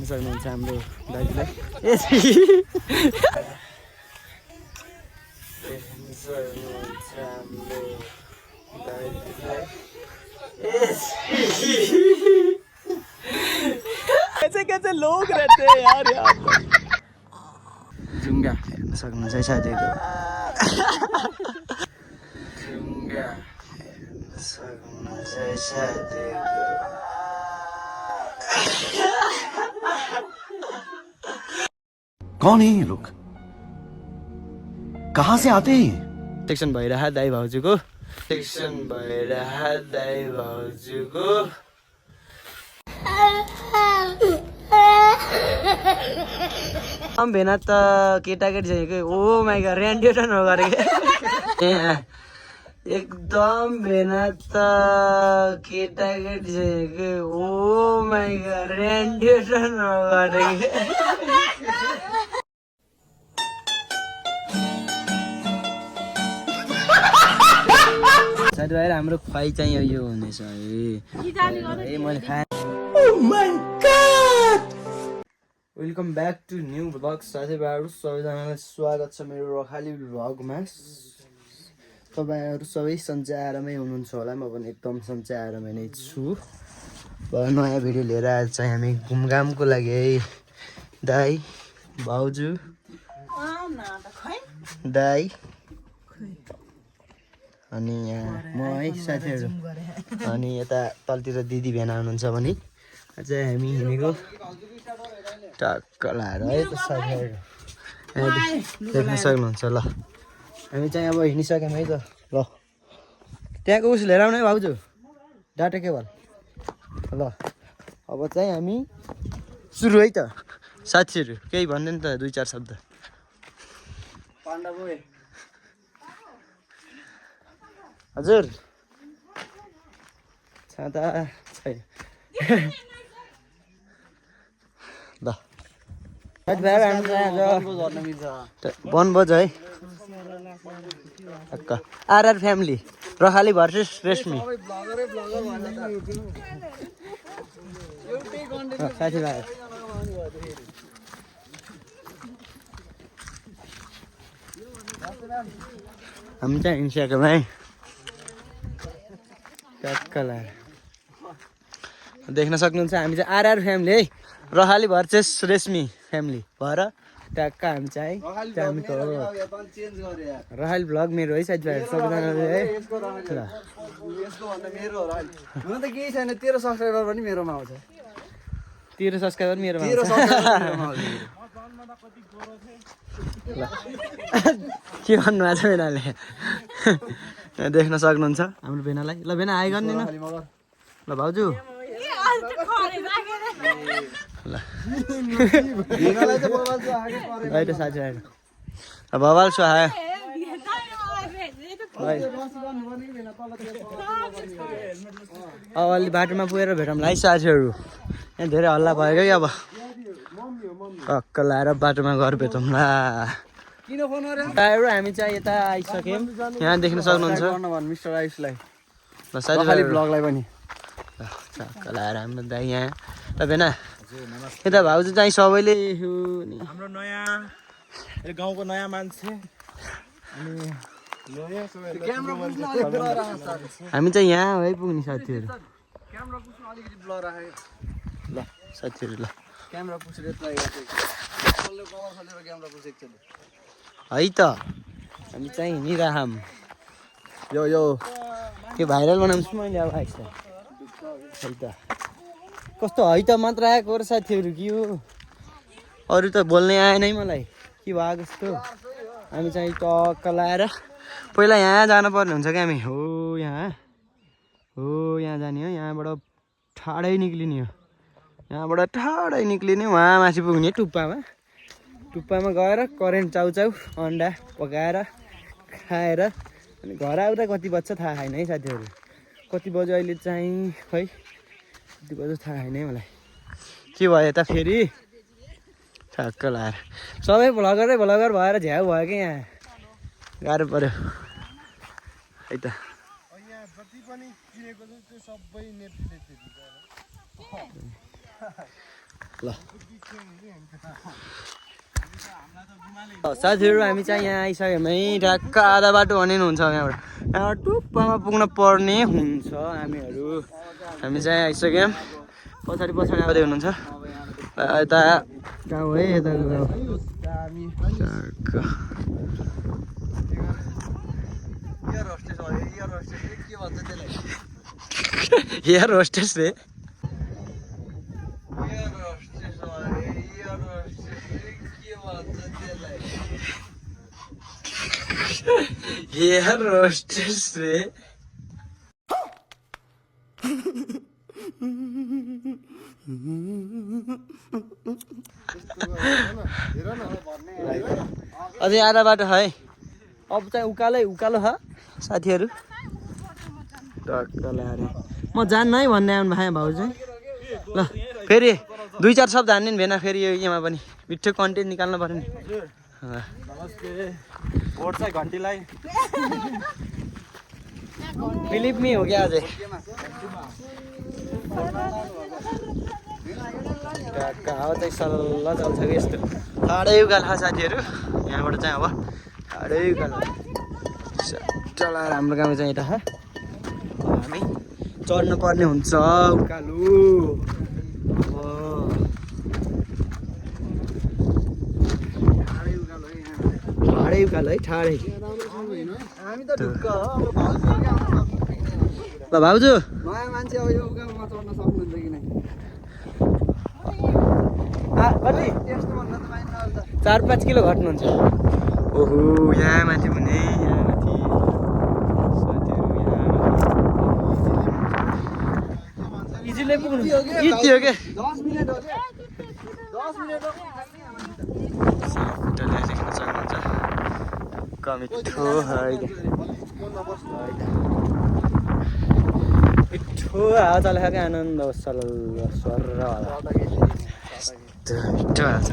सक्नुहुन्छ हाम्रो दाजुलाई कैसे कैसे लोग रहते हैं यार यहाँ पर जुङ्गा हेर्न सक्नुहुन्छ है साथीहरू जुङ्गा हेर्न सक्नुहुन्छ है साथीहरू कौन है ये लोग कहाँ से आते हैं सेक्सन भइरह दाइ भाउजूको सेक्सन भइरह दाइ भाउजूको भेना त केटाकेटी चाहिँ ओ माइ गॉड रेन्डिएसन हो गरे एकदम भेना त केटाकेटी चाहिँ ओ माइ गॉड रेन्डिएसन हो गरे साथीभाइ हाम्रो खुवाई चाहिँ यो हुनेछ है मैले खाएँ welcome back to new vlog साथीभाइहरू सबैजनालाई स्वागत छ मेरो रखाली भ्लगमा तपाईँहरू सबै सन्चै आरामै हुनुहुन्छ होला म पनि एकदम सन्चै आरामै नै छु नयाँ भिडियो लिएर आज चाहिँ हामी घुमघामको लागि है दाइ भाउजू दाइ अनि यहाँ म है साथीहरू अनि यता तलतिर दिदी भेना हुनुहुन्छ भने चाहिँ हामी हिँडेको टक्क लाएर है त साथीहरू देख्न सक्नुहुन्छ ल हामी चाहिँ अब हिँडिसक्यौँ है त ल त्यहाँको उस लिएर आउनु है भाउजू डाटा केबल ल अब चाहिँ हामी सुरु है त साथीहरू केही भन्दैन त 2-4 शब्द हजुर छाता छैन ल बनभोज है आरआर फ्यामिली रखाली भर्सेस रेशमी साथीभाइ हामी चाहिँ हिँडिसक्यौँ है टक्क लाएर देख्न सक्नुहुन्छ हामी चाहिँ आरआर फ्यामिली है रखाली भर्सेस रेशमी फ्यामिली भएर टक्क हामी चाहिँ रखाली भ्लग मेरो है साथीभाइहरू सबैजनाले है ल केही छैन 13 सब्सक्राइबर पनि मेरोमा आउँछ 13 सब्सक्राइबर मेरोमा ल के भन्नुभएको छ बेनाले देख्न सक्नुहुन्छ हाम्रो बेनालाई ल बेना आइ गर्ने न ल भाउजू ल साथीभाइ बवाल छु आयो अब अलि बाटोमा पुगेर भेटौँला है साथीहरू यहाँ धेरै हल्ला भयो कि अब टक्क लाएर बाटोमा घर भेटौँला हामी चाहिँ यता आइसक्यौँ यहाँ देख्न सक्नुहुन्छ मिस्टर आयुषलाई ल साथीभाइ ब्लगलाई पनि टक्क लाएर हाम्रो दाइ यहाँ ल बेना यता भाउजू चाहिँ सबैले हाम्रो नयाँ गाउँको नयाँ मान्छे हामी चाहिँ यहाँ है पुग्ने साथीहरू ल साथीहरू ल क्यामेरा पुसेर है त हामी चाहिँ हिँडिरहम यो यो भाइरल बनाउँछु मैले अब आइस है त कस्तो है त मात्र आएको र साथीहरू के हो अरू त बोल्ने आएन है मलाई के भएको जस्तो हामी चाहिँ टक्क लाएर पहिला यहाँ जानुपर्ने हुन्छ क्या हामी हो यहाँ जाने हो यहाँबाट ठाडै निक्लिने हो यहाँबाट ठाडै निक्लिने वहाँ माथि पुग्ने टुप्पामा गएर करेन्ट चाउचाउ अन्डा पकाएर खाएर अनि घर आउँदा कति बज्छ थाहा छैन है साथीहरू कति बज्यो अहिले चाहिँ खै कति बज्यो थाहा छैन है मलाई के भयो यता फेरि ठक्क लाएर सबै भ्लगर भएर झ्याउ भयो क्या यहाँ गाह्रो पर्यो है त ल साथीहरू हामी चाहिँ यहाँ आइसक्यौँ है ठ्याक्क आधा बाटो भनेको हुन्छ यहाँबाट टुप्पामा पुग्न पर्ने हुन्छ हामी चाहिँ आइसक्यौँ पछाडि आउँदै हुनुहुन्छ यता गाउँ है यताको गाउँ एयर होस्टेस रे एयर होस्टेस रे अझै आधा बाटो है अब चाहिँ उकालो ह साथीहरू टक्क ल्याएर म जान्न है भन्ने आउनु भाइ भाउ चाहिँ ल फेरि 2-4 शब्द हान्ने भेन फेरि योमा पनि मिठो कन्टेन्ट निकाल्नु पर्यो नि नमस्ते भोट चाहिँ घन्टीलाई बिलिभ मी हो क्या अझै हावा चाहिँ सल्ल चल्छ कि यस्तो टाढै उकालो छ साथीहरू यहाँबाट चाहिँ अब टाढै उकालो चलाएर हाम्रो गाउँ चाहिँ यता हामी चढ्नु पर्ने हुन्छ उकालो ठाडै उकालो है ठाडै ल भाउजू नयाँ मान्छे अब यो उकालोमा चढ्न सक्नुहुन्छ कि नै कति त्यस्तो भन्न त पाइन्न अहिले त 4-5 किलो घट्नुहुन्छ ओहो यहाँ माथि भने यहाँ माथि साथीहरू यहाँ इजिली पुग्नु यति हो के 10 मिनेट हो के 10 मिनेट हो साथीले देख्न सक्नुहुन्छ कमिठो मिठो हावा चलेको क्या आनन्द सरवाला मिठो हावा छ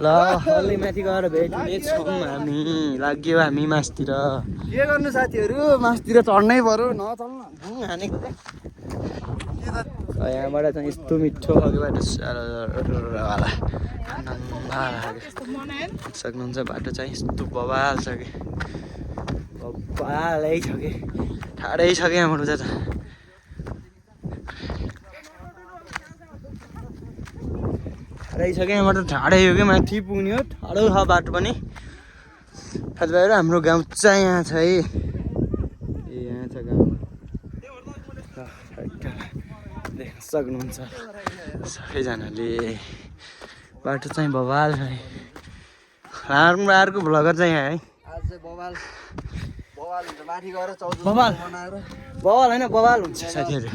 ल अलि माथि गएर भेट्ने छौँ हामी लाग्यो हामी मासतिर के गर्नु साथीहरू मासतिर चढ्नै पर्यो नचल्नु हानेको यहाँबाट चाहिँ यस्तो मिठो अघिबाट वाला सक्नुहुन्छ बाटो चाहिँ यस्तो बवाल छ कि बवालै छ कि ठाडै छ कि यहाँबाट उता त ठाडै छ कि यहाँबाट ठाडै हो कि माथि पुग्ने हो ठाडो छ बाटो पनि साथीभाइहरू हाम्रो गाउँ चाहिँ यहाँ छ है यहाँ छ गाउँ देख्न सक्नुहुन्छ सबैजनाले बाटो चाहिँ बवाल छ है हाम्रो अर्को भ्लगर चाहिँ यहाँ है आज चाहिँ बवाल हुन्छ माथि गएर 14 बवाल बनाएर बवाल होइन बवाल हुन्छ साथीहरू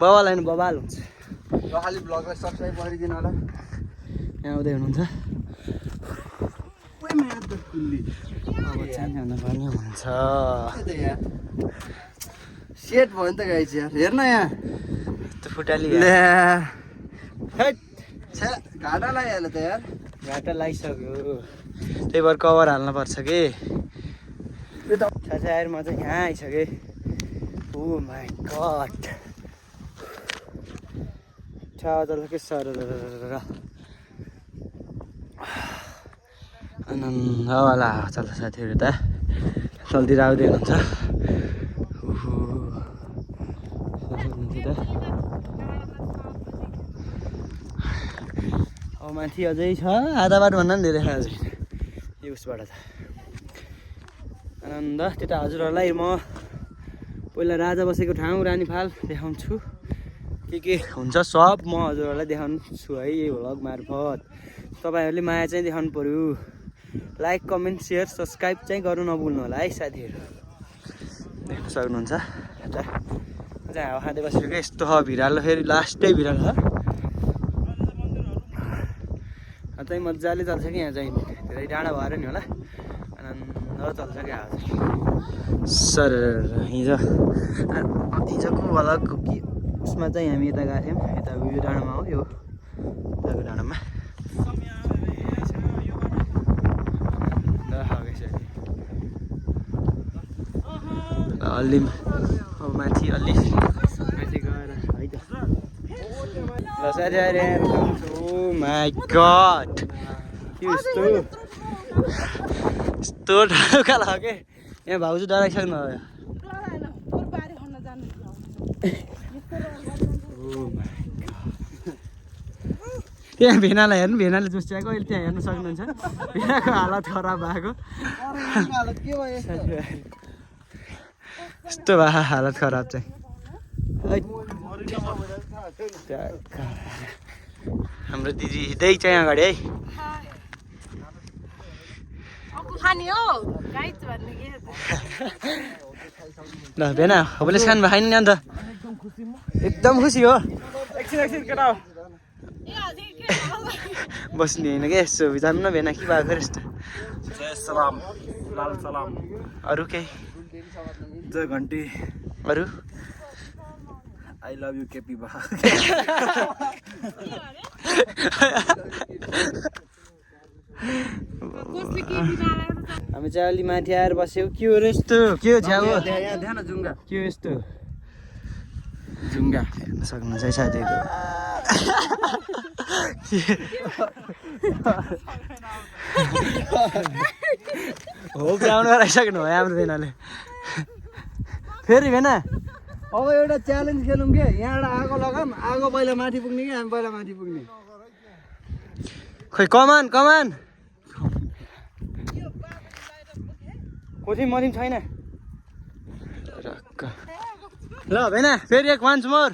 बवाल होइन बवाल हुन्छ यो खाली ब्लगलाई सब्स्क्राइब गरिदिनु होला यहाँ आउँदै हुनुहुन्छ अब चाहिँ जानुपर्ने हुन्छ सेट भयो नि त गाइस यार हेर्न यहाँ त्यो फुटाली घाटा लगाइहाल्यो त यार घाटा लगाइसक्यो त्यही भएर कभर हाल्नु पर्छ कि साथीहरू म चाहिँ यहाँ आइसकेँ ओ माई गड के सर आनन्दवाला चल्छ साथीहरू त तलतिर आउँदै हुनुहुन्छ अब माथि अझै छ आधा बाटो भन्दा पनि धेरै छ अझै यो उसबाट त आनन्द त्यता हजुरहरूलाई म पहिला राजा बसेको ठाउँ रानीफाल देखाउँछु के हुन्छ सब म हजुरहरूलाई देखाउँछु है यही भ्लग मार्फत तपाईँहरूले माया चाहिँ देखाउनु पऱ्यो लाइक कमेन्ट सेयर सब्सक्राइब चाहिँ गर्नु नभुल्नु होला है साथीहरू देख्न सक्नुहुन्छ यता चाहिँ हावा खाँदै बसेको यस्तो छ भिरालो फेरि लास्टै भिरालो छ चाहिँ मजाले चल्छ कि यहाँ चाहिँ धेरै डाँडा भएर नि होला आनन्द चल्छ क्या हावा सर हिजोको भ्लगको कि उसमा चाहिँ हामी यता गएको थियौँ यता यो डाँडामा हो यो यताको डाँडामा अलि अब माथि अलि माथि गएर है त ल साथीहरू ओ माई गड के यस्तो यस्तो ढाका लाग्यो यहाँ भाउजू डराइसक्नु भयो त्यहाँ भेनालाई हेर्नु भेनाले जुस्याएको अहिले त्यहाँ हेर्नु सक्नुहुन्छ भेनाको हालत खराब भएको यस्तो भयो हालत खराब चाहिँ हाम्रो दिदी हिँड्दै चाहिँ अगाडि है ल भेना सबैले खानु भयो नि अन्त एकदम खुसी हो एकछिन केटा बस्ने होइन क्या यसो जानु न भेना के भएको यस्तो सलाम लाल सलाम अरू केही जय घन्टी अरू आई लभ यु केपी बा हामी चाहिँ अलि माथि आएर बस्यौ के हो र यस्तो के हो छ्या हो यहाँ ध्यान जुङ्गा के हो यस्तो जुङ्गा हेर्न सक्नुहुन्छ है साथीहरू हो ब्याउनु गराइसक्नु भयो हाम्रो भेनाले फेरि भेना अब एउटा च्यालेन्ज खेलौँ के यहाँबाट आगो लगाऊँ आगो पहिला माथि पुग्ने कि हामी पहिला माथि पुग्ने खोइ कमान कमान कोही मरिम छैन ल भेना फेरि एक वान्स मोर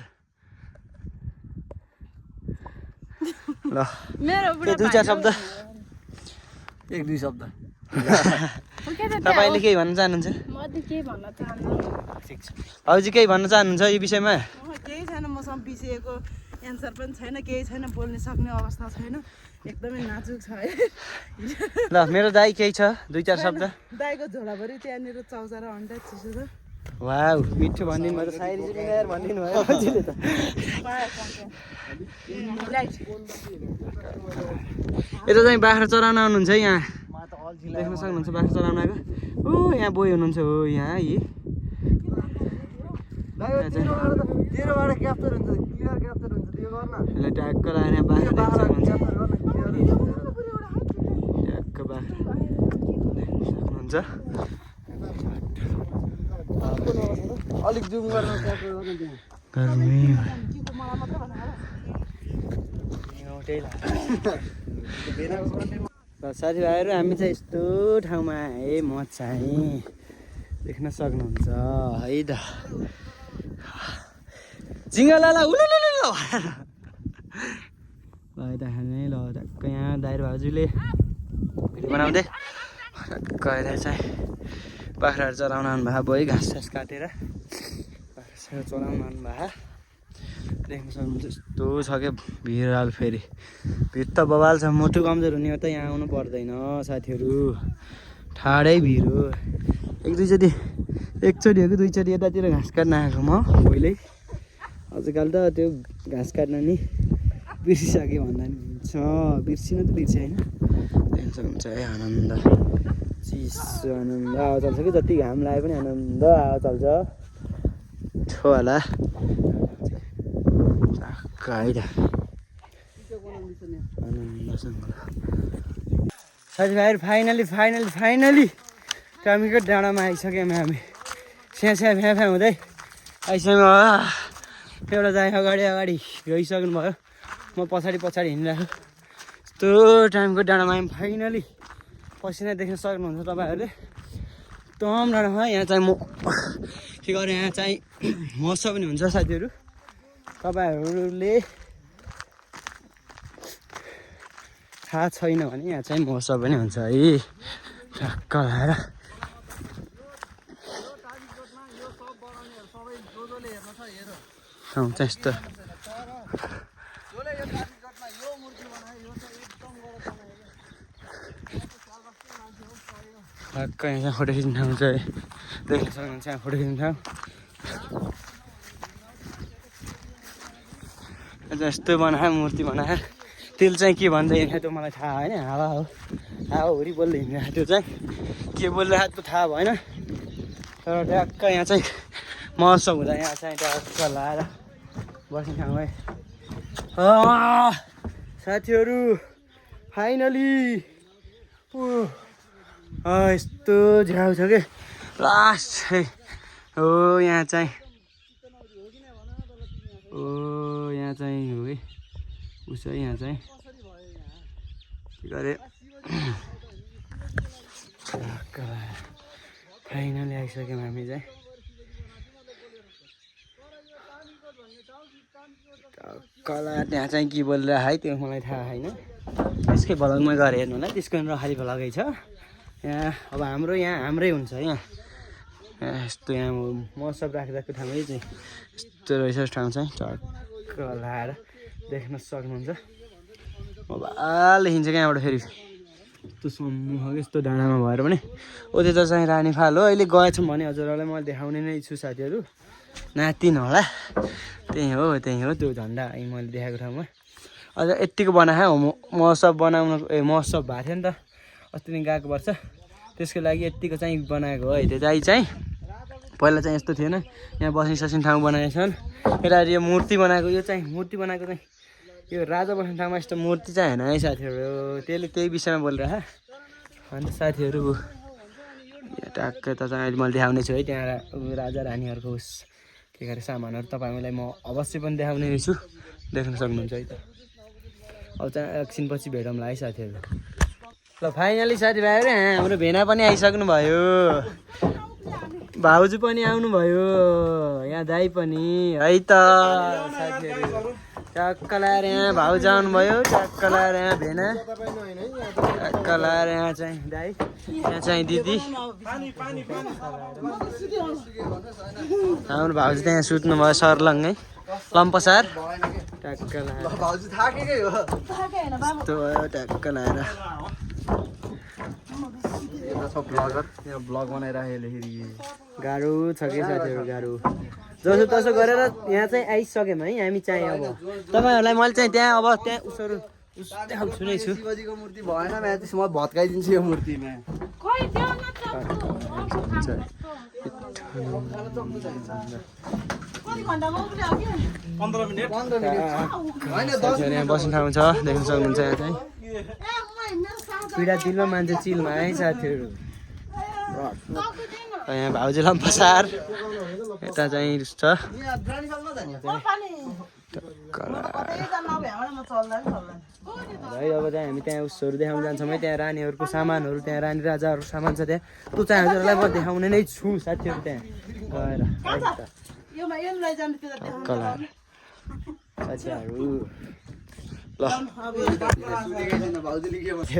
ल के दुई चार शब्द एक दुई शब्द तपाईँले केही भन्न चाहनुहुन्छ भाउजी केही भन्न चाहनुहुन्छ यो विषयमा केही छैन मसँग बिसेको एन्सर पनि छैन केही छैन बोल्न सक्ने अवस्था छैन एकदमै नाजुक छ है ल मेरो दाइ केही छ दुई चार शब्द दाइको झोलाभरि त्यहाँनिर चाउचा र अन्डा चिसो छ वाउ मिठो भनिदिनु भयो सायरी चाहिँ मिलाएर भनिदिनु भयो मान्छेले त यता चाहिँ बाख्रा चराउन आउनुहुन्छ है यहाँ देख्न सक्नुहुन्छ बाख्रा चराउन आएको ओ यहाँ बोय हुनुहुन्छ हो यहाँ है तेरोबाट क्याप्चर हुन्छ क्लियर क्याप्चर हुन्छ त्यो गर्न यसलाई ट्याक्क लगाएर यहाँ बाख्रा देख्न सक्नुहुन्छ ट्याक्क बाख्रा देख्न सक्नुहुन्छ अलिक जुम गरेर क्याप्चर गर्न त्यहाँ गर्मी साथीभाइहरू हामी चाहिँ यस्तो ठाउँमा आएँ म चाहिँ देख्न सक्नुहुन्छ है त झिङ्गालाला उलुलुलु ल यता खाने ल टक्क यहाँ दाइर भाउजूले भिडियो बनाउँदै टक्क यता चाहिँ बाख्राहरू चराउन आउनुभएको भयो घाँस सास काटेर बाख्रा चराउन आउनुभयो देख्न सक्नुहुन्छ यस्तो छ क्या भिड फेरि भिड त बबाल छ मोटु कमजोर हुने हो त यहाँ आउनु पर्दैन साथीहरू ठाडै भिड हो एकचोटि हो कि दुईचोटि यतातिर घाँस काट्न आएको म पहिल्यै आजकल त त्यो घाँस काट्न नि बिर्सिसक्यो भन्दा नि हुन्छ बिर्सिन त बिर्स्यो होइन देख्न सक्नुहुन्छ है आनन्द चिसो आनन्द हावा चल्छ कि जति घाम लागे पनि आनन्द हावा चल्छ होला आनन्दसँग साथीभाइहरू फाइनली टामीको डाँडामा आइसक्यौँ हामी स्या फ्या फ्या हुँदै आइसक्यौँ एउटा दाइ अगाडि गइसक्नु भयो म पछाडि हिँडिरहेको यस्तो टाइमको डाँडामा आयौँ फाइनली पसिना देख्न सक्नुहुन्छ तपाईँहरूले एकदम डाँडामा यहाँ चाहिँ म के गरेँ यहाँ चाहिँ महोत्सव पनि हुन्छ साथीहरू तपाईँहरूले थाहा छैन भने यहाँ चाहिँ महोत्सव पनि हुन्छ है ठक्क लगाएर ठाउँ चाहिँ यस्तो ठक्क यहाँ चाहिँ फोटो खिच्ने ठाउँ चाहिँ देख्न सक्नुहुन्छ यहाँ फोटो खिच्ने ठाउँ यस्तो बनायो मूर्ति बनायो त्यसले चाहिँ के भन्दै हिँड्यो त्यो मलाई थाहा होइन हावाहुरी बोल्दै हिँडिरहेको त्यो चाहिँ के बोलिरहेको त्यो थाहा भएन तर ट्याक्क यहाँ चाहिँ महोत्सव हुँदा यहाँ चाहिँ ट्याक्क लाएर बस्ने ठाउँमै साथीहरू फाइनली यस्तो झ्याउ छ कि लास्ट हो यहाँ चाहिँ यहाँ चाहिँ हो कि उसो यहाँ चाहिँ के गरे फाइनली आइसक्यौँ हामी चाहिँ कला त्यहाँ चाहिँ के बोलेर है त्यो मलाई थाहा छैन त्यसकै भ्लगमा गएर हेर्नु होला त्यसको रखाली भ्लगै छ यहाँ अब हाम्रै हुन्छ यहाँ यस्तो यहाँ महोत्सव राखिरहेको ठाउँमै चाहिँ यस्तो रहेछ ठाउँ चाहिँ टक्क लाएर देख्न सक्नुहुन्छ मजाले हिँड्छ क्या यहाँबाट फेरि यस्तो सम्मुख यस्तो डाँडामा भएर पनि उतै त चाहिँ रानीफाल हो अहिले गएछौँ भने हजुरहरूलाई मैले देखाउने नै छु साथीहरू नातिन होला त्यही हो त्यो झन्डा मैले देखाएको ठाउँमा अझ यत्तिको बनाए महोत्सव महोत्सव भएको थियो नि त अस्ति नै गएको वर्ष त्यसको लागि यत्तिको चाहिँ बनाएको हो त्यो चाहिँ पहिला चाहिँ यस्तो थिएन यहाँ बस्ने सस्ने ठाउँ बनाएका छन् यता यो मूर्ति बनाएको चाहिँ यो राजा बस्ने ठाउँमा यस्तो मूर्ति चाहिँ होइन है साथीहरू त्यही विषयमा बोलिरह अन्त साथीहरू ट्याक्क त चाहिँ अहिले मैले देखाउने छु है त्यहाँ राजा रानीहरूको उस के गरे सामानहरू तपाईँलाई म अवश्य पनि देखाउने नै छु देख्न सक्नुहुन्छ है त अब चाहिँ एकछिनपछि भेटौँला है साथीहरू ल फाइनली साथीभाइहरू हाम्रो भेना पनि आइसक्नु भयो भाउजू पनि आउनुभयो यहाँ दाइ पनि है त साथीहरू टक्क लाएर यहाँ भाउजू आउनुभयो टक्क लाएर यहाँ भेना टक्क लाएर यहाँ चाहिँ दाइ यहाँ चाहिँ दिदी हाम्रो भाउजू त्यहाँ सुत्नु भयो सर्लङ्गै लम्पसार टक्क लाएर भाउजू थाकेकै हो यस्तो भयो टक्क लाएर यहाँ ब्लग बनाइराखेको गाह्रो छ कि साथीहरू गाह्रो जसो तसो गरेर यहाँ चाहिँ आइसक्यौँ है हामी चाहिँ अब तपाईँहरूलाई मैले चाहिँ त्यहाँ अब त्यहाँ उसहरू देखाउँछु नै छु शिवजीको मूर्ति भएन म त्यसमा भत्काइदिन्छु यो मूर्तिमा यहाँ बस्ने ठाउँ छ देख्न सक्नुहुन्छ यहाँ चाहिँ पीडा दिलमा मान्छे चिलमा है साथीहरू यहाँ भाउजू लम्पसार यता चाहिँ छ है अब चाहिँ हामी त्यहाँ उसहरू देखाउन जान्छौँ है त्यहाँ रानीहरूको सामानहरू त्यहाँ रानी राजाहरूको सामान छ त्यहाँ त्यो चाहिँ हजुरहरूलाई म देखाउने नै छु साथीहरू त्यहाँ गएर साथीहरू ल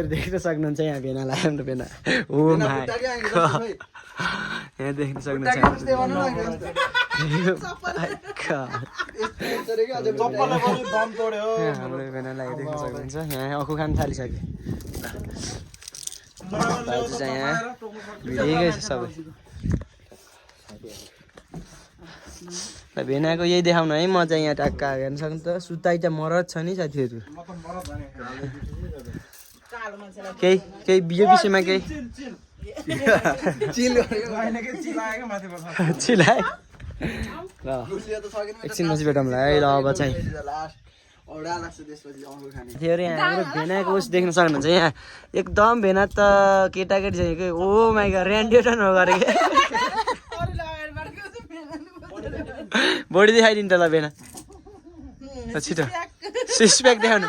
देख्न सक्नुहुन्छ यहाँ भेनालाई हाम्रो भेना हो माइ यहाँ देख्न सक्नुहुन्छ हाम्रो भेनालाई देख्न सक्नुहुन्छ यहाँ अखु खान थालिसक्यो भाउजू चाहिँ यहाँ भिडिएकै छ सबै भेनाको यही देखाउनु है म चाहिँ यहाँ टक्का हेर्न सक्नु त सुताइ त मरद छ नि साथीहरू केही यो विषयमा केही चिलाए ल एकछिनपछि भेटौँला है ल अब चाहिँ साथीहरू यहाँ हाम्रो भेनाको उस देख्न सक्नुहुन्छ यहाँ एकदम भेना त केटाकेटी चाहिँ ओ माइ गॉड रेन्डिएटर नगरे बडी देखाइदिनु त ल भेना छिटो सिक्स प्याक देखाउनु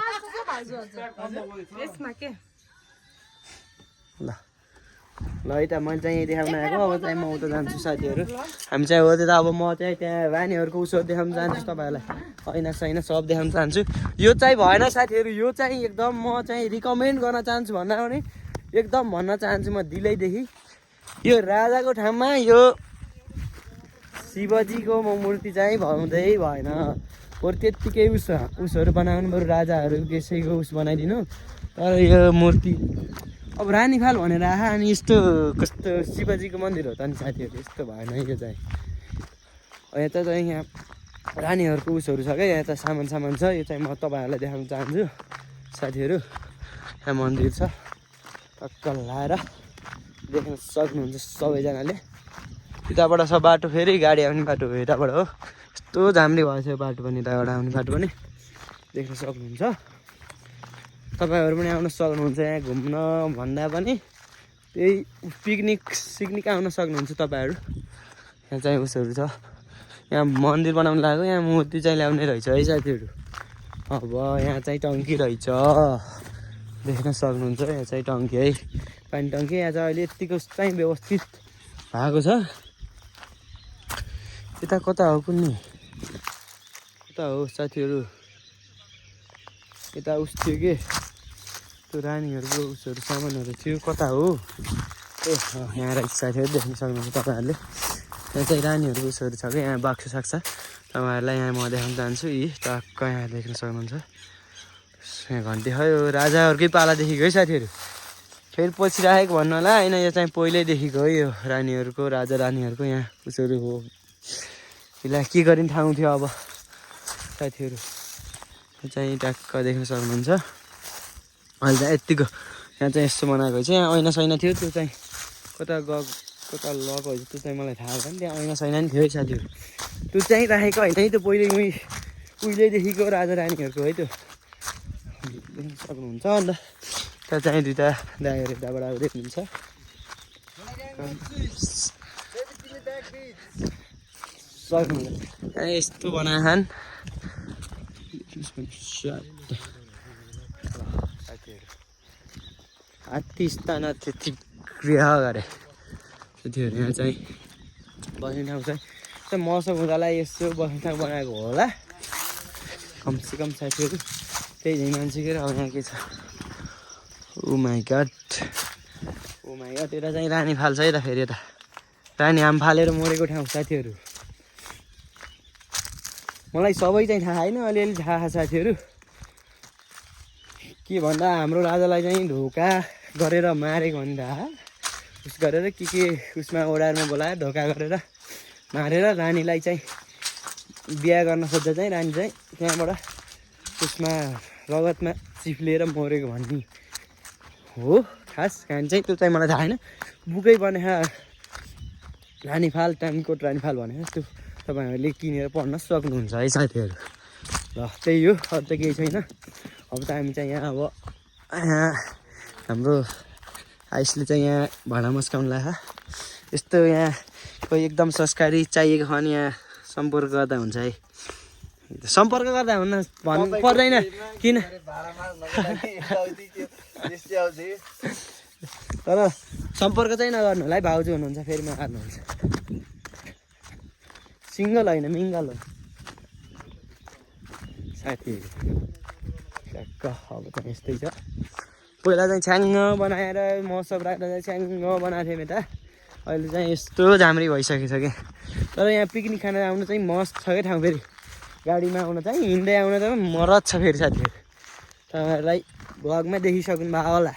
ल ल है त मैले चाहिँ यही देखाउन आएको अब चाहिँ म उता जान्छु साथीहरू हामी चाहिँ हो त्यो त अब म चाहिँ त्यहाँ रानीहरूको उसो देखाउन चाहन्छु तपाईँहरूलाई ऐना सैना सब देखाउन चाहन्छु यो चाहिँ भएन साथीहरू यो चाहिँ एकदम म चाहिँ रिकमेन्ड गर्न चाहन्छु भन्दा पनि एकदम भन्न चाहन्छु म दिलैदेखि यो राजाको ठाउँमा यो शिवजीको मूर्ति चाहिँ हुँदै भएन बरु त्यत्तिकै उसहरू बनाउनु बरु राजाहरू त्यसैको उस बनाइदिनु तर यो मूर्ति अब रानीफाल भनेर अनि यस्तो कस्तो शिवजीको मन्दिर हो त नि साथीहरू यस्तो भएन यो चाहिँ यता चाहिँ यहाँ रानीहरूको उसहरू छ क्या यहाँ त सामान छ यो चाहिँ म तपाईँहरूलाई देखाउन चाहन्छु साथीहरू यहाँ मन्दिर छ टक्क लाएर देख्न सक्नुहुन्छ सबैजनाले यताबाट छ बाटो, फेरि गाडी आउने बाटो हो यताबाट हो। यस्तो झाम्री भएको छ बाटो पनि, यताबाट आउने बाटो पनि देख्न सक्नुहुन्छ। तपाईँहरू पनि आउन सक्नुहुन्छ यहाँ घुम्न भन्दा पनि, त्यही पिकनिक सिकनिक आउन सक्नुहुन्छ तपाईँहरू। यहाँ चाहिँ उसहरू छ, यहाँ मन्दिर बनाउनु लाग्यो, यहाँ मूर्ति चाहिँ ल्याउने रहेछ है साथीहरू। अब यहाँ चाहिँ टङ्की रहेछ, देख्न सक्नुहुन्छ। यहाँ चाहिँ टङ्की है, पानी टङ्की। यहाँ चाहिँ अहिले यत्तिको चाहिँ व्यवस्थित भएको छ। यता कता हो कुन्नी, कता हो साथीहरू, यता उस थियो के त्यो रानीहरूको उसहरू सामानहरू थियो, कता हो ए यहाँ रहेछ साथीहरू, देख्न सक्नुहुन्छ तपाईँहरूले। यहाँ चाहिँ रानीहरूको उसहरू छ कि, यहाँ बाक्सा साक्सा तपाईँहरूलाई यहाँ म देखाउन चाहन्छु। यी टक्क यहाँ देख्न सक्नुहुन्छ। यहाँ घन्टी खै हो राजाहरूकै पालादेखिको है साथीहरू, फेरि पछि राखेको भन्नु होला होइन, यो चाहिँ पहिल्यैदेखिको है, यो रानीहरूको राजा रानीहरूको यहाँ उसहरू हो। यसलाई के गरिने ठाउँ थियो अब साथीहरू, यो चाहिँ टक्क देख्न सक्नुहुन्छ। अहिले चाहिँ यत्तिको यहाँ चाहिँ यस्तो बनाएको छ। यहाँ ऐना सैना थियो, त्यो चाहिँ कता कता लगाएको हो त्यो चाहिँ मलाई थाहा छैन। त्यहाँ ऐना सैना पनि थियो है साथीहरू, त्यो चाहिँ राखेको होइन है, त्यो उहिलेदेखिको राजा रानीहरूको है, त्यो देख्न सक्नुहुन्छ। अन्त त्यहाँ चाहिँ दुइटा दाइहरू यताबाट आउँदै हुनुहुन्छ। सक्नुहुन्छ यस्तो बनाखान हात्ती स्थान त्यति गृह गरे साथीहरू। यहाँ चाहिँ बस्ने ठाउँ चाहिँ मौसम हुँदालाई यसो बस्ने ठाउँ बनाएको होला कमसेकम साथीहरू। त्यही झैँ मान्छेको अब यहाँ के छ, ओ माई गड यता चाहिँ रानी फाल्छ है त। फेरि यता रानी आम फालेर मरेको ठाउँ साथीहरू। मलाई सबै चाहिँ थाहा होइन, अलिअलि थाहा साथीहरू। के भन्दा हाम्रो राजालाई चाहिँ ढोका गरेर मारेको भने थाहा, उस गरेर के उसमा ओडारमा बोलाएर ढोका गरेर मारेर रानीलाई चाहिँ बिहा गर्न खोज्दा चाहिँ रानी चाहिँ त्यहाँबाट उसमा रगतमा चिप्लिएर मरेको भन्ने हो खास कहानी चाहिँ। त्यो चाहिँ मलाई थाहा होइन, बुकै बनेको रानीफाल टाइमकोट रानीफाल भनेको त्यो तपाईँहरूले किनेर पढ्न सक्नुहुन्छ है साथीहरू। ल त्यही हो, अरू त केही छैन। अब त हामी चाहिँ यहाँ अब हाम्रो आइसले चाहिँ यहाँ भाँडा मस्काउनु लाग्यो। यस्तो यहाँ कोही एकदम संस्कारी चाहिएको छ भने यहाँ सम्पर्क गर्दा हुन्छ है। सम्पर्क गर्दा हुन भन्नु पर्दैन किन, तर सम्पर्क चाहिँ नगर्नु होला है, भाउजू हुनुहुन्छ फेरि मार्नुहुन्छ। सिङ्गल होइन मिङ्गल हो साथीहरू। ट्याक्क अब त यस्तै छ। पहिला चाहिँ छ्याङ्ग बनाएर मौसम राख्दा चाहिँ छ्याङ्ग बनाएको थियौँ यता, अहिले चाहिँ यस्तो झाम्री भइसकेको छ क्या। तर यहाँ पिकनिक खान आउनु चाहिँ मस्त छ क्या ठाउँ। फेरि गाडीमा आउन चाहिँ हिँड्दै आउन त मरद छ फेरि साथीहरू। तपाईँहरूलाई भ्लगमा देखिसक्नु भएको होला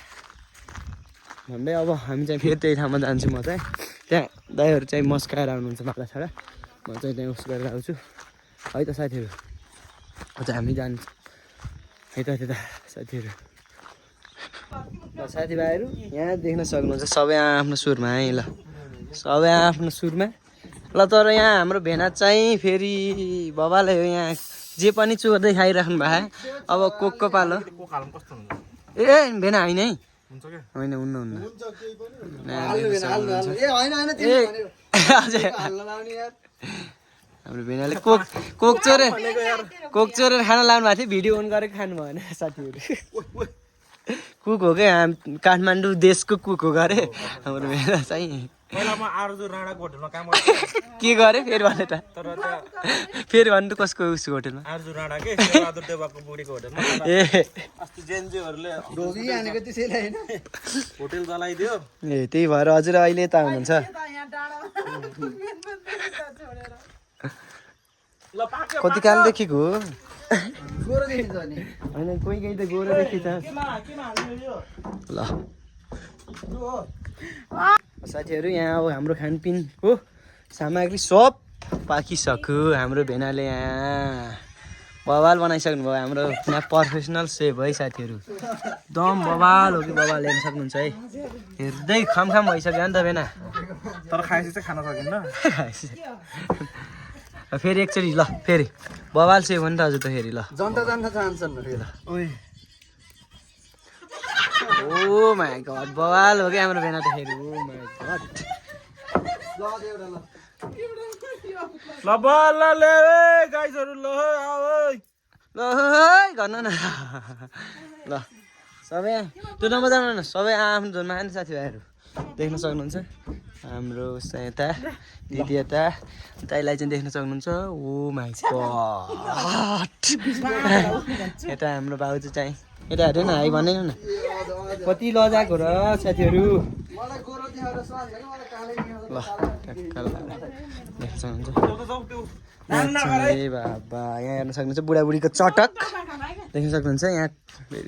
भन्दै अब हामी चाहिँ फेरि त्यही ठाउँमा जान्छु। म चाहिँ त्यहाँ दाइहरू चाहिँ मस्काएर आउनुहुन्छ माला छाडा, म चाहिँ त्यहाँ उस गरेर आउँछु है त साथीहरू। अझ हामी जान्छौँ है त त्यता साथीहरू। ल साथीभाइहरू यहाँ देख्न सक्नुहुन्छ सबै आफ्नो सुरमा है। ल सबै आफ्नो सुरमा। ल तर यहाँ हाम्रो भेना चाहिँ फेरि बबाले हो, यहाँ जे पनि चोर्दै खाइराख्नु भएको। अब कोकको पालो ए भेना होइन है, होइन हुन्न हाम्रो भेनाले कोक चोरेर खाना लानु भएको थियो। भिडियो अन गरेर खानु भएन साथीहरू। कुक हो क्या, काठमाडौँ देशको कुक हो गरे हाम्रो भेना चाहिँ। के गरे फेरि भने त, फेरि भन्नु त कसको उसको होटेलमा ए त्यही भएर हजुर अहिले यता हुनुहुन्छ। कति कालदेखिको हो होइन, कोही त गोरो देखिन्छ। ल साथीहरू यहाँ अब हाम्रो खानपिनको सामग्री सब पाकिसक्यो। हाम्रो भेनाले यहाँ बवाल बनाइसक्नु भयो हाम्रो यहाँ प्रोफेसनल सेफ है साथीहरू दम बवाल हो कि बवाल हेर्न सक्नुहुन्छ है हेर्दै खाम भइसक्यो नि त बेना तर खाएपछि चाहिँ खान सकिन्न फेरि एकचोटि ल फेरि बवाल सेफ हो नि त हजुर त फेरि ल जनता जान्न चाहन्छन् फेरि ओइ ओ माई गड बवाल हो कि हाम्रो बेना त फेरि ओ माई गड ल बल्ल ले गाइसहरु ल आऊ ल है गर्नु न ल सबै त्यो नबजाउनु न सबै आफ्नो झोलमा खाने साथीभाइहरू देख्न सक्नुहुन्छ हाम्रो यता दिदी यता दाइलाई चाहिँ देख्न सक्नुहुन्छ ओ माई गड यता हाम्रो भाउजू चाहिँ यता हेर्नु न है भन्दैन न कति लजाको र साथीहरू मलाई गोरो देखाएर स्वाद भने मलाई काले ल देख्न सक्नुहुन्छ ए बाबा यहाँ हेर्न सक्नुहुन्छ बुढाबुढीको चटक देख्न सक्नुहुन्छ यहाँ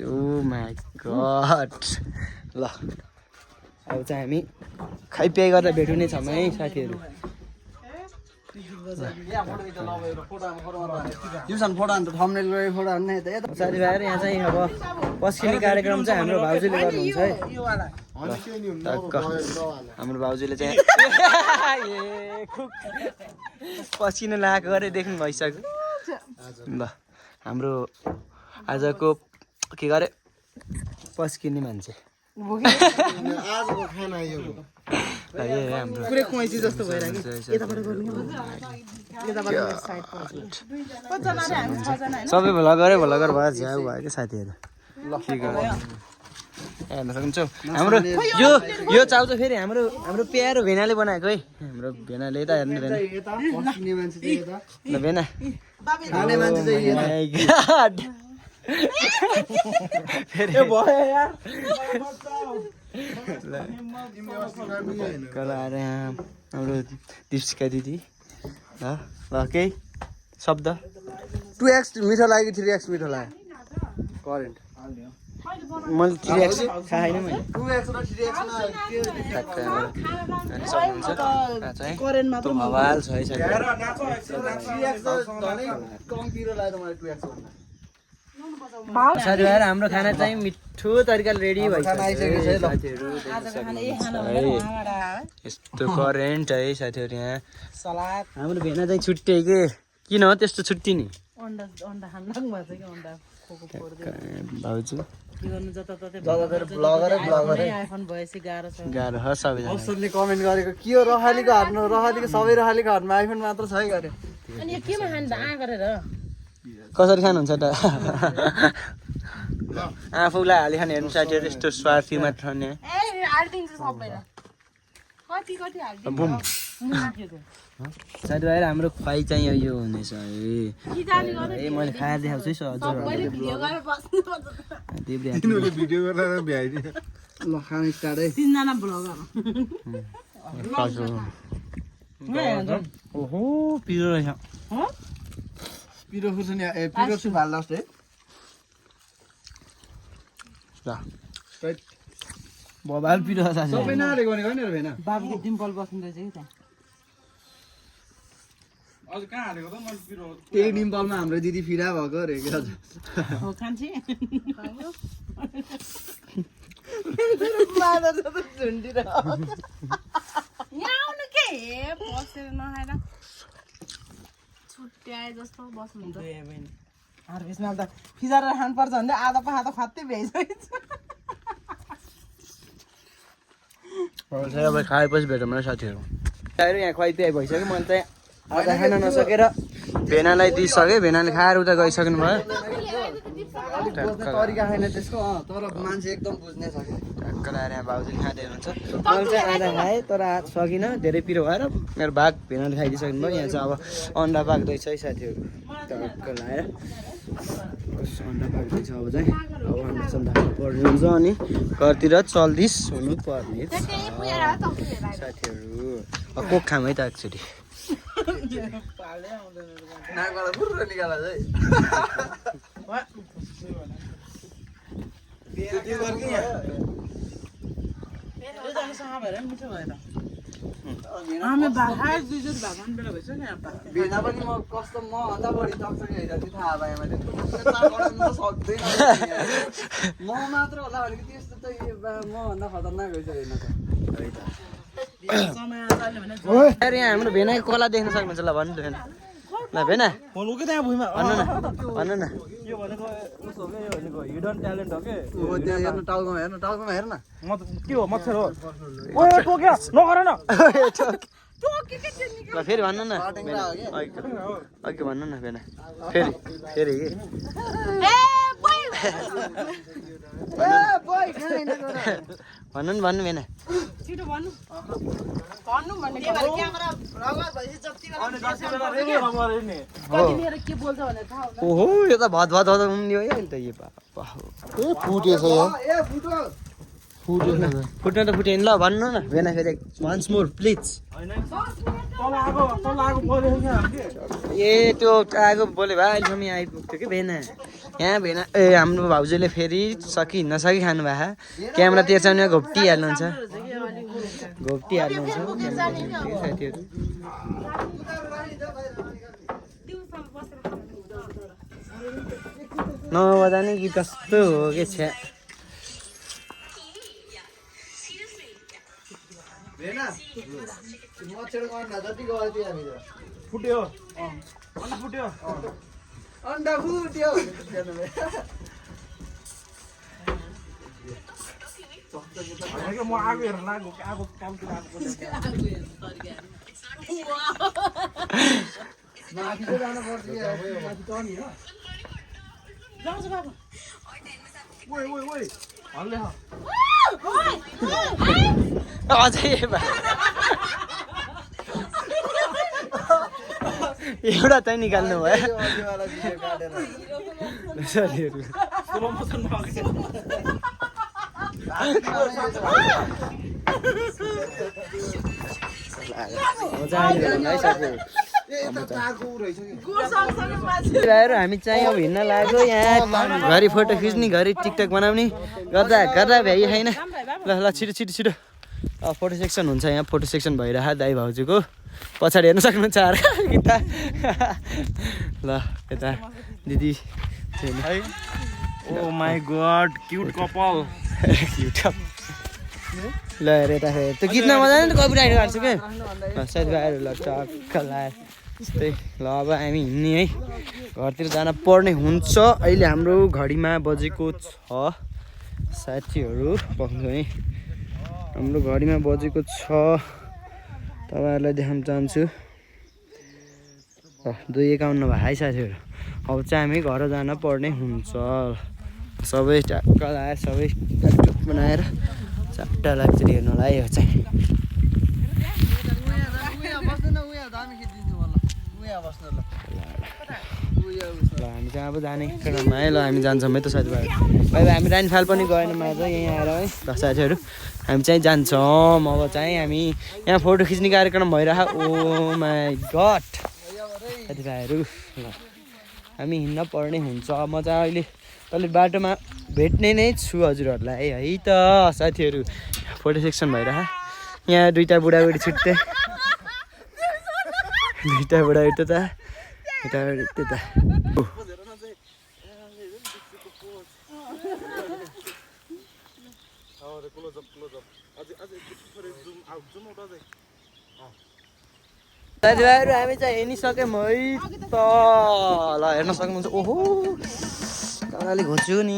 ओ माई गड ल अब चाहिँ हामी खाइपिआई गरेर भेट्नु नै छौँ है साथीहरू साथीभाइहरू यहाँ चाहिँ अब पस्किने कार्यक्रम चाहिँ हाम्रो भाउजूले गर्नुहुन्छ है हाम्रो भाउजूले चाहिँ पस्किन लगाएको गरे देख्नु भइसक्यो ल हाम्रो आजको के गरे पस्किने मान्छे सबै भ्लगर भयो झ्याउ भयो क्या साथीहरू हेर्न सक्छौ हाम्रो यो चाउ चाहिँ फेरि हाम्रो प्यारो भेनाले बनाएको है हाम्रो भेनाले यता हेर्नु भेना कल आएर यहाँ हाम्रो दिप्सिका दिदी ल केही शब्द 2x मिठो लाग्यो 3x मिठो लाग्यो करेन्ट मैले 3x खाएन मैले 2x र 3x भवाल छ है साथीभाइहरू हाम्रो खाना चाहिँ मिठो तरिकाले रेडी भइसक्यो यस्तो करेन्ट है साथीहरू यहाँ हाम्रो भेना चाहिँ छुट्टियो कि किन हो त्यस्तो छुट्टी नि भाउजू गाह्रो छ सबैजना अफसरले कमेन्ट गरेको के हो रहालीको हातमा रहालीको सबै रहालीको हातमा आइफोन मात्र छ है गरे कसरी खानुहुन्छ त आफूलाई हाली खाने हेर्नु साथीहरू यस्तो स्वार्थी मात्र नि साथीभाइहरू हाम्रो खुवाइ चाहिँ यो हुनेछ है मैले खाएर देखाउँछु है भिडियो गरेर भ्याइदियो ल खाना स्टार्ट है ओहो पिरो रहेछ पिरो खुर्सानी पिरो सुफाल लास्ट है ल बबाल पिरो छ सबै नारे गर्ने होइन र भेना बाबुको डिम्पल बस्नु रहेछ कि त्यहाँ त्यही डिम्पलमा हाम्रो दिदी फिरा भएको अरे के हो खान्छे हार्भेस्टमा त फिजाएर खानुपर्छ भने आधा पखा त खत्तै भ्याइसकेको अब खाएपछि भेटौँ न साथीहरू यहाँ खुवाइपिआई भइसक्यो मैले चाहिँ आधा खान नसकेर भेनालाई दिइसकेँ भेनाले खाएर उता गइसक्नु भयो तरिका छैन त्यसको तर मान्छे एकदम बुझ्ने छ टक्क लाएर यहाँ भाउजूले खाँदै हुनुहुन्छ मैले चाहिँ आधा खाएँ तर सकिनँ धेरै पिरो भएर मेरो भाग भेनाले खाइदिइसक्नु भयो यहाँ चाहिँ अब अन्डा पाक्दैछ है साथीहरू टक्क लाएर अन्डा पाक्दैछ अब चाहिँ अब अन्डा पर्ने हुन्छ अनि घरतिर चल्दिस हुनुपर्ने साथीहरू कोक खाम है त एकचोटि नाकबाट फुर्र निकाला चाहिँ हामी बाहिर दुईजना भगवान बेला भइसक्यो नि अब भेना पनि म कस्तो म भन्दा बढी सक्छु कि जति थाहा भयो मैले सक्दैन म मात्र होला भने त्यस्तो त म भन्दा खतरनाक भइसक्यो होइन समय आयो भने अरे यहाँ हाम्रो भेनाको कला देख्न सक्नुहुन्छ ल भन्नु भेना ल भेना फोन उकै त्यहाँ भुइँमा भन्नु न यो भनेको उसो हो क्या यो भनेको हिडन ट्यालेन्ट हो के ओ त्यो हेर्नु टाउकोमा हेर्न म त के हो मच्छर हो ओए टोक्या नगर न ल फेरि भन्नु न भेना अघि भन्नु न भेना फेरि फेरि भन्नु न भन्नु भेना छिटो भन्नु भन्नु भन्ने क्यामेरा रगत भइसक्यो जति गरेर कति लिएर के बोल्छ भनेर थाहा हुँदैन ओहो यो त भत भत भत उम्लियो है अहिले त यो बाबा ए फुटेछ यहाँ ए फुट्यो फुट्न त फुट्यो नि ल भन्नु न भेना फेरि वान्स मोर प्लिज तल आगो परेको छ ए त्यो आगो बोले भए अहिलेसम्म यहाँ आइपुग्थ्यो कि भेना यहाँ भेना ए हाम्रो भाउजूले फेरि सकि नसकि खानु भएको क्यामेरा तेर्साउने घोप्टिहाल्नुहुन्छ घोप्टिहाल्नुहुन्छ साथीहरू नबजाउने गीत कस्तो हो कि छ्या भेना मच्छर अन्डा जति गयो त्यो हामीतिर फुट्यो अन्डा फुट्यो अन्डा फुट्यो भनेको म आगो हेरेर लाग्यो आगो कामतिर आगो माथि चाहिँ जानुपर्छ कि माथि टर्नी हो जाउँछ बाबु ओइ ओइ ओइ हल्ले ह अझै एउटा चाहिँ निकाल्नु भयो अघिवाला भिडियो काटेर साथीहरू स्लो मोसनमा मजा आयो है साथीहरू यता ताको रहेछ कि गुड सँगसँगै मान्छे भाइहरू हामी चाहिँ अब हिँड्न लाग्यो यहाँ घरि फोटो खिच्ने घरि टिकटक बनाउने गर्दा गर्दा भ्याइ छैन ल ल छिटो छिटो छिटो अब फोटो सेक्सन हुन्छ यहाँ फोटो सेक्सन भइरह दाइ भाउजूको पछाडि हेर्न सक्नुहुन्छ अरे यता ल यता दिदी है ओ माई गॉड क्यूट कपल ल हेर यता फेरि त्यो गीत नमजा नि त कपिराइट गर्छु कि साथीभाइहरू ल टक्क लाएर त्यस्तै ल अब हामी हिँड्ने है घरतिर जान पर्ने हुन्छ अहिले हाम्रो घडीमा बजेको छ साथीहरू पाउँछौँ है हाम्रो घडीमा बजेको छ तपाईँहरूलाई देखाउन चाहन्छु 2:51 भयो है साथीहरू अब चाहिँ हामी घर जान पर्ने हुन्छ सबै ट्याक्क लगाएर सबै ट्याक्क बनाएर चारवटा लाग्छ हेर्नुलाई यो चाहिँ ल हामी चाहिँ अब जाने क्रममा है ल हामी जान्छौँ है त साथीभाइहरू भाइ हामी रानीफाल पनि गएन मात्र यहीँ आएर है ल साथीहरू हामी चाहिँ जान्छौँ अब चाहिँ हामी यहाँ फोटो खिच्ने कार्यक्रम भइरहेको ओ माई गड साथीभाइहरू ल हामी हिँड्न पर्ने हुन्छ म चाहिँ अहिले तल बाटोमा भेट्ने नै छु हजुरहरूलाई है त साथीहरू फोटो सेक्सन भइरह यहाँ दुईवटा बुढाबुढी छुट्टै दुईवटा बुढाबुढी त्यता यताबाट त्यता साथीभाइहरू हामी चाहिँ हिँडिसक्यौँ है त ल हेर्न सक्नुहुन्छ ओहो तलले घोच्यो नि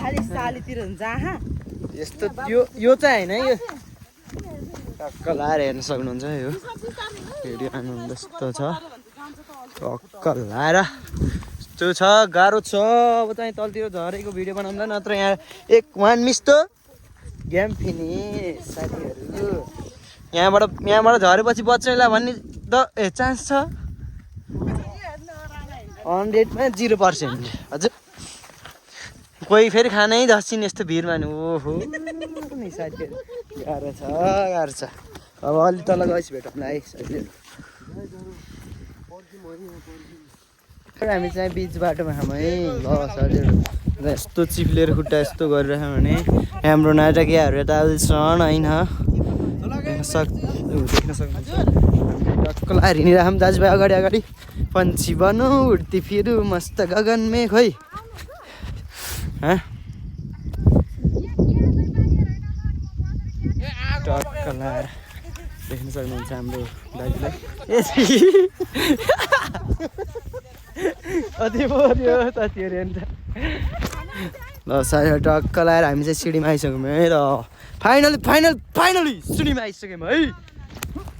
खालि सालीतिर हुन्छ यस्तो यो चाहिँ होइन यो टक्क लाएर हेर्न सक्नुहुन्छ यो भिडियो आउनु जस्तो छ टक्क लाएर यस्तो छ गाह्रो छ अब चाहिँ तलतिर झरेको भिडियो बनाउँदा नत्र यहाँ वान मिस त गेम फिनिस साथीहरू यहाँबाट झरेपछि बच्चैलाई भन्ने चान्स छ 100मा 0% हजुर कोही फेरि खानै धस्सिने यस्तो भिडमा नि ओहो नि साथीहरू गाह्रो छ अब अलि तल गएपछि भेटौँला है साथीहरू हामी चाहिँ बिच बाटोमा खाऊँ है ल साथीहरू यस्तो चिप्लेर खुट्टा यस्तो गरिरहेको भने हाम्रो नाटकीयहरू यता आउँदैछन् होइन देख्न सक्नुहुन्छ टक्क लाएर हिँडिरहेको दाजुभाइ अगाडि अगाडि पन्छी बनौ उड्ती फिरु मस्त गगनमे खोइ टक्क लाएर देख्न सक्नुहुन्छ हाम्रो दाजुलाई कति पऱ्यो साथीहरू हेर्छ ल साथीहरू टक्क लाएर हामी चाहिँ सिडीमा आइसक्यौँ है र फाइनली सिडीमा आइसक्यौँ है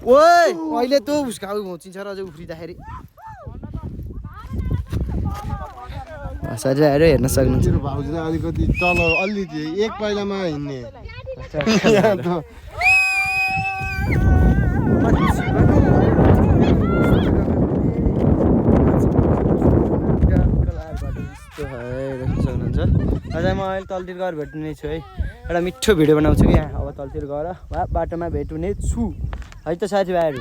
ओइ अहिले त उसको घोचिन्छ र अझै उफ्रिँदाखेरि साथीहरू हेर्न सक्नुहुन्छ भाउजूले अलिकति तल अलि एक पाइलामा हिँड्ने अझै म अहिले तलतिर गएर भेट्ने छु है एउटा मिठो भिडियो बनाउँछु कि यहाँ अब तलतिर गएर वा बाटोमा भेट्ने छु है त साथीभाइहरू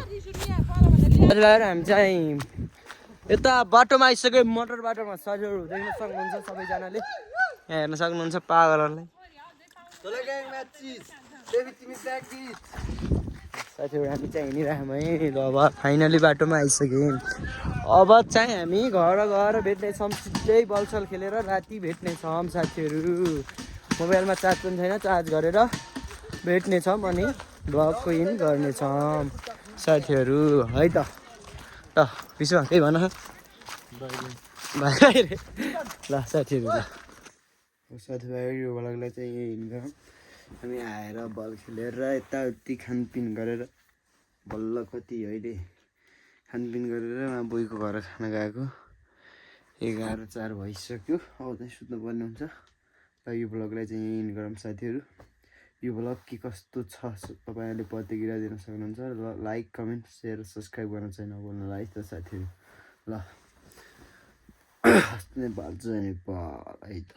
हामी चाहिँ यता बाटोमा आइसक्यो मोटर बाटोमा साथीहरू देख्न सक्नुहुन्छ सबैजनाले यहाँ हेर्न सक्नुहुन्छ पागलहरूलाई साथीहरू हामी चाहिँ हिँडिरहेछौँ है ल अब फाइनली बाटोमा आइसक्यौँ अब चाहिँ हामी घर गएर भेट्नेछौँ सिधै बलसल खेलेर राति भेट्नेछौँ साथीहरू मोबाइलमा चार्ज पनि छैन चार्ज गरेर भेट्नेछौँ अनि ब्लगको इन गर्नेछौँ साथीहरू है त विश्व केही भन ल साथीहरू ल साथीभाइ यो ब्लगलाई चाहिँ यही हिँड्छौँ हामी आएर बल खेलेर यताउति खानपिन गरेर बल्ल कति अहिले खानपिन गरेर बोईको घर खाना गएको 11:04 भइसक्यो अब चाहिँ सुत्नुपर्ने हुन्छ र यो ब्लगलाई चाहिँ यही इन्ड गरौँ साथीहरू यो ब्लग के कस्तो छ तपाईँहरूले प्रतिक्रिया दिन सक्नुहुन्छ र लाइक कमेन्ट सेयर सब्सक्राइब गर्न चाहिँ नभुल्नु है त साथीहरू ल हस्ने बाल्छ नि है त